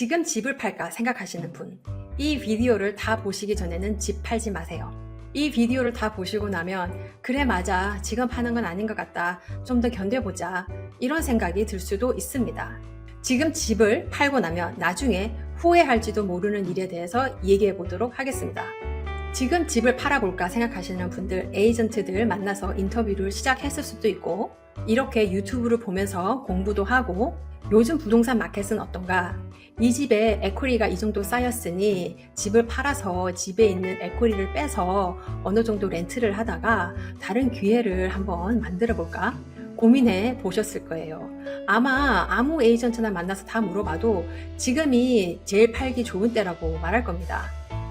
지금 집을 팔까 생각하시는 분, 이 비디오를 다 보시기 전에는 집 팔지 마세요. 이 비디오를 다 보시고 나면 그래 맞아 지금 파는 건 아닌 것 같다 좀 더 견뎌보자 이런 생각이 들 수도 있습니다. 지금 집을 팔고 나면 나중에 후회할지도 모르는 일에 대해서 얘기해 보도록 하겠습니다. 지금 집을 팔아볼까 생각하시는 분들, 에이전트들 만나서 인터뷰를 시작했을 수도 있고 이렇게 유튜브를 보면서 공부도 하고 요즘 부동산 마켓은 어떤가? 이 집에 에퀴리가 이 정도 쌓였으니 집을 팔아서 집에 있는 에퀴리를 빼서 어느 정도 렌트를 하다가 다른 기회를 한번 만들어 볼까? 고민해 보셨을 거예요. 아마 아무 에이전트나 만나서 다 물어봐도 지금이 제일 팔기 좋은 때라고 말할 겁니다.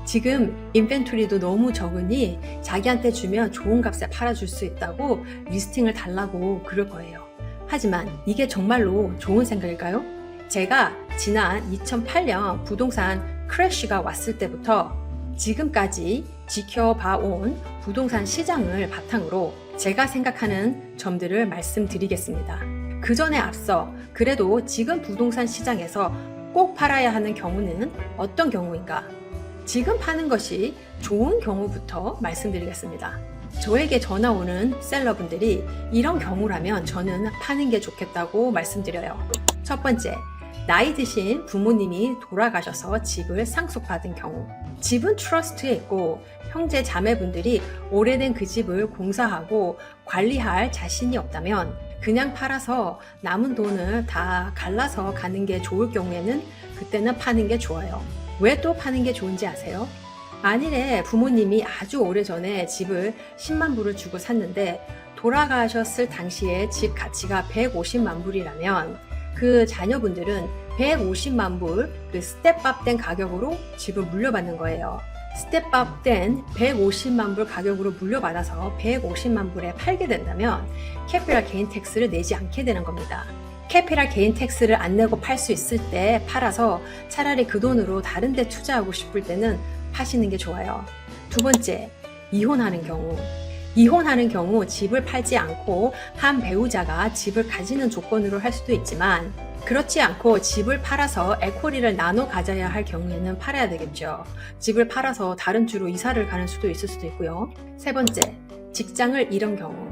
지금 인벤토리도 너무 적으니 자기한테 주면 좋은 값에 팔아줄 수 있다고 리스팅을 달라고 그럴 거예요. 하지만 이게 정말로 좋은 생각일까요? 제가 지난 2008년 부동산 크래쉬가 왔을 때부터 지금까지 지켜봐온 부동산 시장을 바탕으로 제가 생각하는 점들을 말씀드리겠습니다. 그 전에 앞서 그래도 지금 부동산 시장에서 꼭 팔아야 하는 경우는 어떤 경우인가? 지금 파는 것이 좋은 경우부터 말씀드리겠습니다. 저에게 전화 오는 셀러분들이 이런 경우라면 저는 파는 게 좋겠다고 말씀드려요. 첫 번째, 나이 드신 부모님이 돌아가셔서 집을 상속받은 경우. 집은 트러스트에 있고 형제 자매분들이 오래된 그 집을 공사하고 관리할 자신이 없다면 그냥 팔아서 남은 돈을 다 갈라서 가는 게 좋을 경우에는 그때는 파는 게 좋아요. 왜 또 파는 게 좋은지 아세요? 만일에 부모님이 아주 오래전에 집을 10만 불을 주고 샀는데 돌아가셨을 당시에 집 가치가 150만 불이라면 그 자녀분들은 150만 불 그 스텝업 된 가격으로 집을 물려받는 거예요. 스텝업 된 150만 불 가격으로 물려받아서 150만 불에 팔게 된다면 캐피탈 게인 텍스를 내지 않게 되는 겁니다. 캐피탈 게인 텍스를 안 내고 팔 수 있을 때 팔아서 차라리 그 돈으로 다른 데 투자하고 싶을 때는 파시는 게 좋아요. 두 번째, 이혼하는 경우. 이혼하는 경우 집을 팔지 않고 한 배우자가 집을 가지는 조건으로 할 수도 있지만 그렇지 않고 집을 팔아서 에쿼리를 나눠 가져야 할 경우에는 팔아야 되겠죠. 집을 팔아서 다른 주로 이사를 가는 수도 있을 수도 있고요. 세 번째, 직장을 잃은 경우.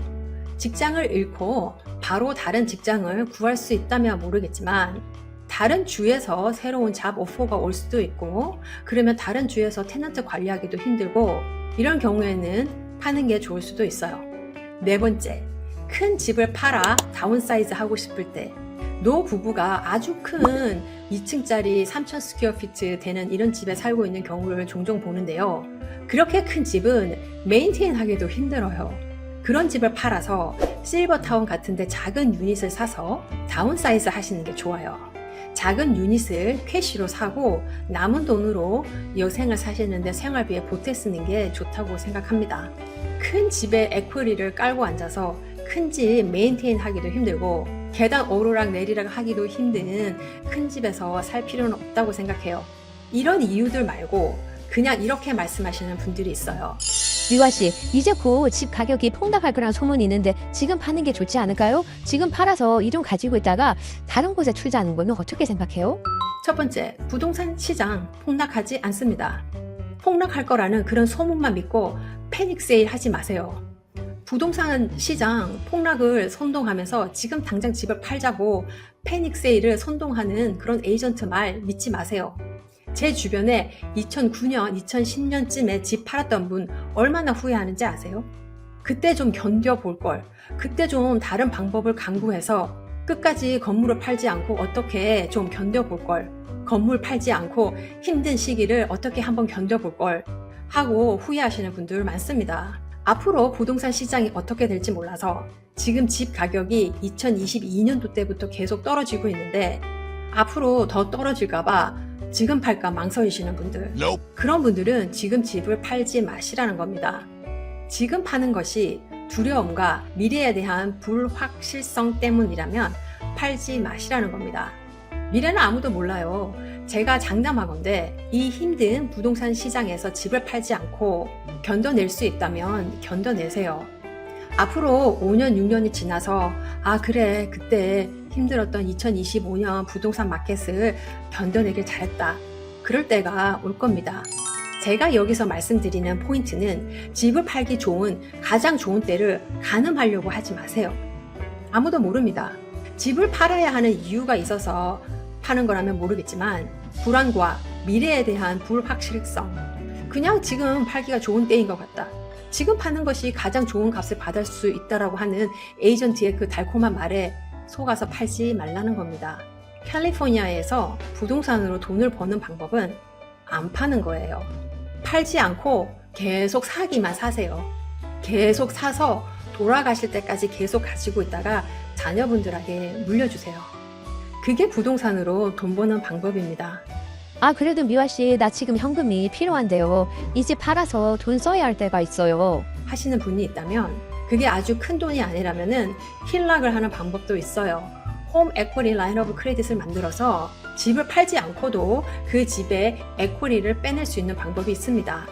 직장을 잃고 바로 다른 직장을 구할 수 있다면 모르겠지만 다른 주에서 새로운 잡 오퍼가 올 수도 있고 그러면 다른 주에서 테넌트 관리하기도 힘들고 이런 경우에는 파는 게 좋을 수도 있어요. 네 번째, 큰 집을 팔아 다운사이즈 하고 싶을 때 노 부부가 아주 큰 2층짜리 3,000 스퀘어피트 되는 이런 집에 살고 있는 경우를 종종 보는데요. 그렇게 큰 집은 메인테인 하기도 힘들어요. 그런 집을 팔아서 실버타운 같은데 작은 유닛을 사서 다운사이즈 하시는 게 좋아요. 작은 유닛을 캐시로 사고 남은 돈으로 여생을 사시는데 생활비에 보태 쓰는 게 좋다고 생각합니다. 큰 집에 에쿼리를 깔고 앉아서 큰 집 메인테인 하기도 힘들고 계단 오르락 내리락 하기도 힘든 큰 집에서 살 필요는 없다고 생각해요. 이런 이유들 말고 그냥 이렇게 말씀하시는 분들이 있어요. 미화씨, 이제 곧 집 가격이 폭락할 거란 소문이 있는데 지금 파는 게 좋지 않을까요? 지금 팔아서 이 돈 가지고 있다가 다른 곳에 투자하는 거는 어떻게 생각해요? 첫 번째, 부동산 시장 폭락하지 않습니다. 폭락할 거라는 그런 소문만 믿고 패닉 세일 하지 마세요. 부동산 시장 폭락을 선동하면서 지금 당장 집을 팔자고 패닉 세일을 선동하는 그런 에이전트 말 믿지 마세요. 제 주변에 2009년, 2010년쯤에 집 팔았던 분 얼마나 후회하는지 아세요? 그때 좀 견뎌볼 걸, 그때 좀 다른 방법을 강구해서 끝까지 건물을 팔지 않고 어떻게 좀 견뎌볼 걸, 건물 팔지 않고 힘든 시기를 어떻게 한번 견뎌볼 걸 하고 후회하시는 분들 많습니다. 앞으로 부동산 시장이 어떻게 될지 몰라서 지금 집 가격이 2022년도 때부터 계속 떨어지고 있는데 앞으로 더 떨어질까봐 지금 팔까 망설이시는 분들, 그런 분들은 지금 집을 팔지 마시라는 겁니다. 지금 파는 것이 두려움과 미래에 대한 불확실성 때문이라면 팔지 마시라는 겁니다. 미래는 아무도 몰라요. 제가 장담하건대 이 힘든 부동산 시장에서 집을 팔지 않고 견뎌낼 수 있다면 견뎌내세요. 앞으로 5년, 6년이 지나서 아 그래 그때 힘들었던 2025년 부동산 마켓을 견뎌내길 잘했다. 그럴 때가 올 겁니다. 제가 여기서 말씀드리는 포인트는 집을 팔기 좋은 가장 좋은 때를 가늠하려고 하지 마세요. 아무도 모릅니다. 집을 팔아야 하는 이유가 있어서 파는 거라면 모르겠지만 불안과 미래에 대한 불확실성, 그냥 지금 팔기가 좋은 때인 것 같다. 지금 파는 것이 가장 좋은 값을 받을 수 있다라고 하는 에이전트의 그 달콤한 말에 속아서 팔지 말라는 겁니다. 캘리포니아에서 부동산으로 돈을 버는 방법은 안 파는 거예요. 팔지 않고 계속 사기만 사세요. 계속 사서 돌아가실 때까지 계속 가지고 있다가 자녀분들에게 물려주세요. 그게 부동산으로 돈 버는 방법입니다. 아, 그래도 미화 씨, 나 지금 현금이 필요한데요. 이 집 팔아서 돈 써야 할 때가 있어요. 하시는 분이 있다면 그게 아주 큰 돈이 아니라면은 힐락을 하는 방법도 있어요. 홈 에쿼리 라인 오브 크레딧을 만들어서 집을 팔지 않고도 그 집의 에쿼리를 빼낼 수 있는 방법이 있습니다.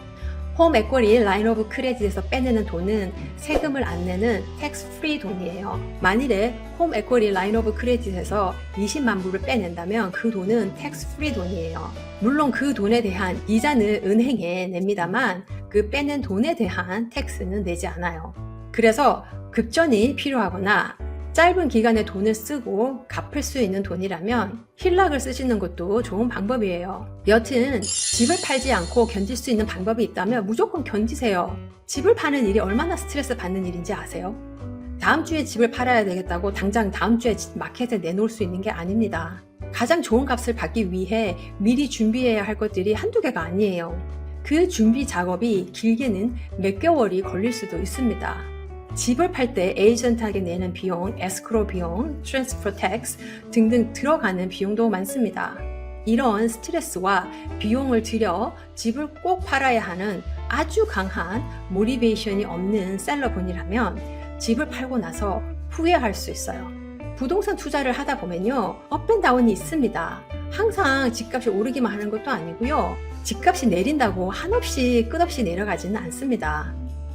홈 에쿼리 라인 오브 크레딧에서 빼내는 돈은 세금을 안 내는 텍스 프리 돈이에요. 만일에 홈 에쿼리 라인 오브 크레딧에서 20만 불을 빼낸다면 그 돈은 텍스 프리 돈이에요. 물론 그 돈에 대한 이자는 은행에 냅니다만 그 빼낸 돈에 대한 텍스는 내지 않아요. 그래서 급전이 필요하거나 짧은 기간에 돈을 쓰고 갚을 수 있는 돈이라면 힐락을 쓰시는 것도 좋은 방법이에요. 여튼 집을 팔지 않고 견딜 수 있는 방법이 있다면 무조건 견디세요. 집을 파는 일이 얼마나 스트레스 받는 일인지 아세요? 다음 주에 집을 팔아야 되겠다고 당장 다음 주에 마켓에 내놓을 수 있는 게 아닙니다. 가장 좋은 값을 받기 위해 미리 준비해야 할 것들이 한두 개가 아니에요. 그 준비 작업이 길게는 몇 개월이 걸릴 수도 있습니다. 집을 팔 때 에이전트에게 내는 비용, 에스크로 비용, 트랜스퍼 텍스 등등 들어가는 비용도 많습니다. 이런 스트레스와 비용을 들여 집을 꼭 팔아야 하는 아주 강한 모티베이션이 없는 셀러분이라면 집을 팔고 나서 후회할 수 있어요. 부동산 투자를 하다 보면요, 업앤다운이 있습니다. 항상 집값이 오르기만 하는 것도 아니고요, 집값이 내린다고 한없이 끝없이 내려가지는 않습니다.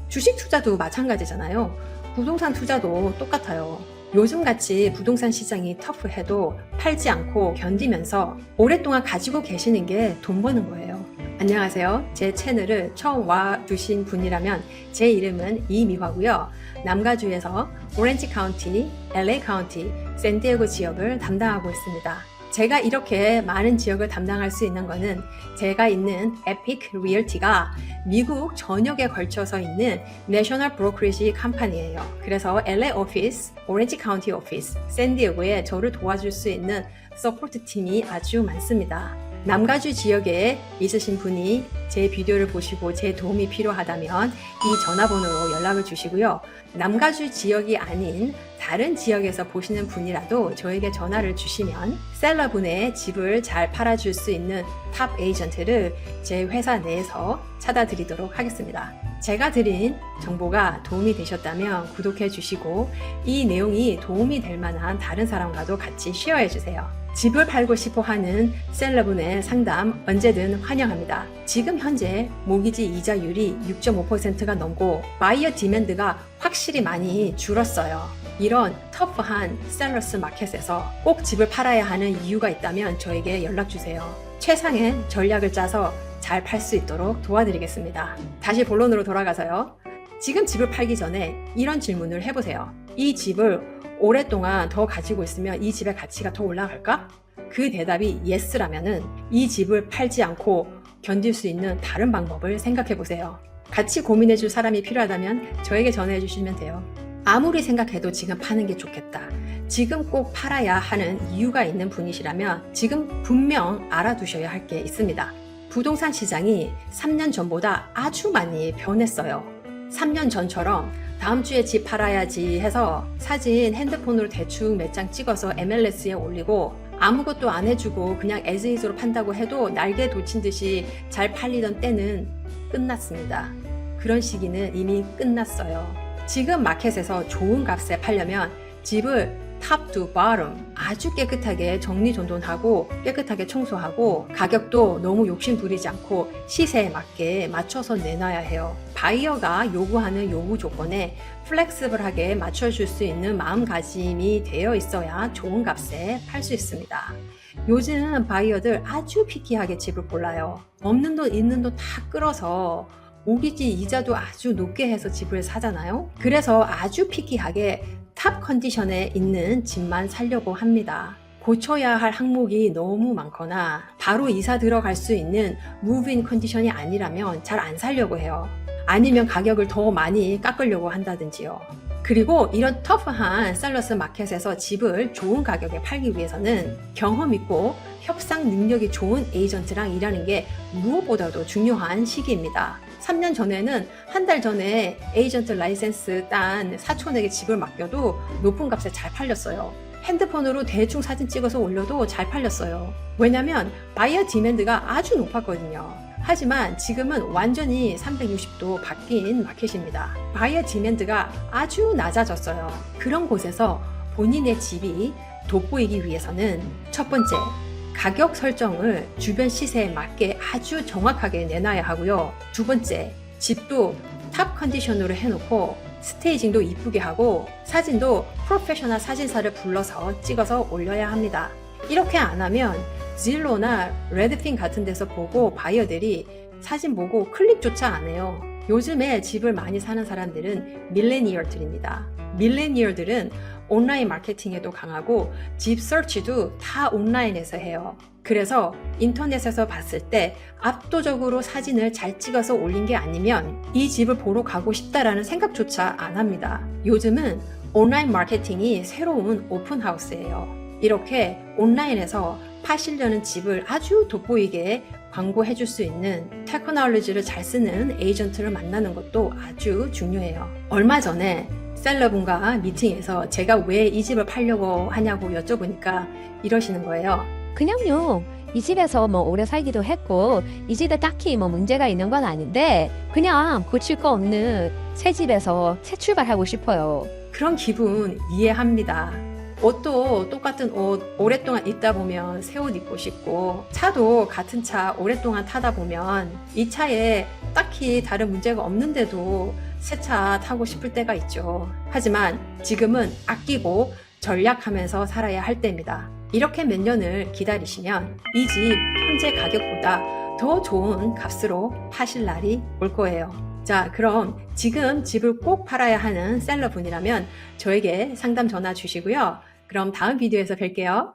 주식 투자도 마찬가지잖아요. 부동산 투자도 똑같아요. 요즘같이 부동산 시장이 터프해도 팔지 않고 견디면서 오랫동안 가지고 계시는 게 돈 버는 거예요. 안녕하세요. 제 채널을 처음 와주신 분이라면 제 이름은 이미화고요. 남가주에서 오렌지 카운티, LA 카운티, 샌디에고 지역을 담당하고 있습니다. 제가 이렇게 많은 지역을 담당할 수 있는 것은 제가 있는 에픽 리얼티가 미국 전역에 걸쳐서 있는 내셔널 브로커리지 컴퍼니예요. 그래서 LA 오피스, 오렌지 카운티 오피스, 샌디에고에 저를 도와줄 수 있는 서포트 팀이 아주 많습니다. 남가주 지역에 있으신 분이 제 비디오를 보시고 제 도움이 필요하다면 이 전화번호로 연락을 주시고요. 남가주 지역이 아닌 다른 지역에서 보시는 분이라도 저에게 전화를 주시면 셀러분의 집을 잘 팔아줄 수 있는 탑 에이전트를 제 회사 내에서 찾아드리도록 하겠습니다. 제가 드린 정보가 도움이 되셨다면 구독해 주시고 이 내용이 도움이 될 만한 다른 사람과도 같이 쉐어해 주세요. 집을 팔고 싶어 하는 셀러분의 상담 언제든 환영합니다. 지금 현재 모기지 이자율이 6.5%가 넘고 바이어 디맨드가 확실히 많이 줄었어요. 이런 터프한 셀러스 마켓에서 꼭 집을 팔아야 하는 이유가 있다면 저에게 연락주세요. 최상의 전략을 짜서 잘 팔 수 있도록 도와드리겠습니다. 다시 본론으로 돌아가서요. 지금 집을 팔기 전에 이런 질문을 해보세요. 이 집을 오랫동안 더 가지고 있으면 이 집의 가치가 더 올라갈까? 그 대답이 yes라면은 이 집을 팔지 않고 견딜 수 있는 다른 방법을 생각해 보세요. 같이 고민해 줄 사람이 필요하다면 저에게 전화해 주시면 돼요. 아무리 생각해도 지금 파는 게 좋겠다. 지금 꼭 팔아야 하는 이유가 있는 분이시라면 지금 분명 알아두셔야 할 게 있습니다. 부동산 시장이 3년 전보다 아주 많이 변했어요. 3년 전처럼 다음 주에 집 팔아야지 해서 사진 핸드폰으로 대충 몇 장 찍어서 MLS에 올리고 아무것도 안 해주고 그냥 as is로 판다고 해도 날개 돋친 듯이 잘 팔리던 때는 끝났습니다. 그런 시기는 이미 끝났어요. 지금 마켓에서 좋은 값에 팔려면 집을 top to bottom 아주 깨끗하게 정리정돈하고 깨끗하게 청소하고 가격도 너무 욕심 부리지 않고 시세에 맞게 맞춰서 내놔야 해요. 바이어가 요구하는 요구 조건에 플렉스블하게 맞춰줄 수 있는 마음가짐이 되어 있어야 좋은 값에 팔 수 있습니다. 요즘 바이어들 아주 피키하게 집을 골라요. 없는 돈 있는 돈 다 끌어서 모기지 이자도 아주 높게 해서 집을 사잖아요. 그래서 아주 피키하게 탑 컨디션에 있는 집만 사려고 합니다. 고쳐야 할 항목이 너무 많거나 바로 이사 들어갈 수 있는 무브인 컨디션이 아니라면 잘 안 사려고 해요. 아니면 가격을 더 많이 깎으려고 한다든지요. 그리고 이런 터프한 셀러스 마켓에서 집을 좋은 가격에 팔기 위해서는 경험 있고 협상 능력이 좋은 에이전트랑 일하는 게 무엇보다도 중요한 시기입니다. 3년 전에는 한 달 전에 에이전트 라이센스 딴 사촌에게 집을 맡겨도 높은 값에 잘 팔렸어요. 핸드폰으로 대충 사진 찍어서 올려도 잘 팔렸어요. 왜냐면 바이어 디맨드가 아주 높았거든요. 하지만 지금은 완전히 360도 바뀐 마켓입니다. 바이어 디맨드가 아주 낮아졌어요. 그런 곳에서 본인의 집이 돋보이기 위해서는 첫 번째, 가격 설정을 주변 시세에 맞게 아주 정확하게 내놔야 하고요. 두 번째, 집도 탑 컨디션으로 해놓고 스테이징도 이쁘게 하고 사진도 프로페셔널 사진사를 불러서 찍어서 올려야 합니다. 이렇게 안 하면 질로나 레드핀 같은 데서 보고 바이어들이 사진 보고 클릭조차 안 해요. 요즘에 집을 많이 사는 사람들은 밀레니얼들입니다. 밀레니얼들은 온라인 마케팅에도 강하고 집 서치도 다 온라인에서 해요. 그래서 인터넷에서 봤을 때 압도적으로 사진을 잘 찍어서 올린 게 아니면 이 집을 보러 가고 싶다라는 생각조차 안 합니다. 요즘은 온라인 마케팅이 새로운 오픈하우스예요. 이렇게 온라인에서 파시려는 집을 아주 돋보이게 광고해 줄 수 있는 테크놀로지를 잘 쓰는 에이전트를 만나는 것도 아주 중요해요. 얼마 전에 셀러분과 미팅에서 제가 왜 이 집을 팔려고 하냐고 여쭤보니까 이러시는 거예요. 그냥요. 이 집에서 뭐 오래 살기도 했고 이 집에 딱히 뭐 문제가 있는 건 아닌데 그냥 고칠 거 없는 새 집에서 새 출발하고 싶어요. 그런 기분 이해합니다. 옷도 똑같은 옷 오랫동안 입다 보면 새 옷 입고 싶고 차도 같은 차 오랫동안 타다 보면 이 차에 딱히 다른 문제가 없는데도 새 차 타고 싶을 때가 있죠. 하지만 지금은 아끼고 전략하면서 살아야 할 때입니다. 이렇게 몇 년을 기다리시면 이 집 현재 가격보다 더 좋은 값으로 파실 날이 올 거예요. 자, 그럼 지금 집을 꼭 팔아야 하는 셀러분이라면 저에게 상담 전화 주시고요. 그럼 다음 비디오에서 뵐게요.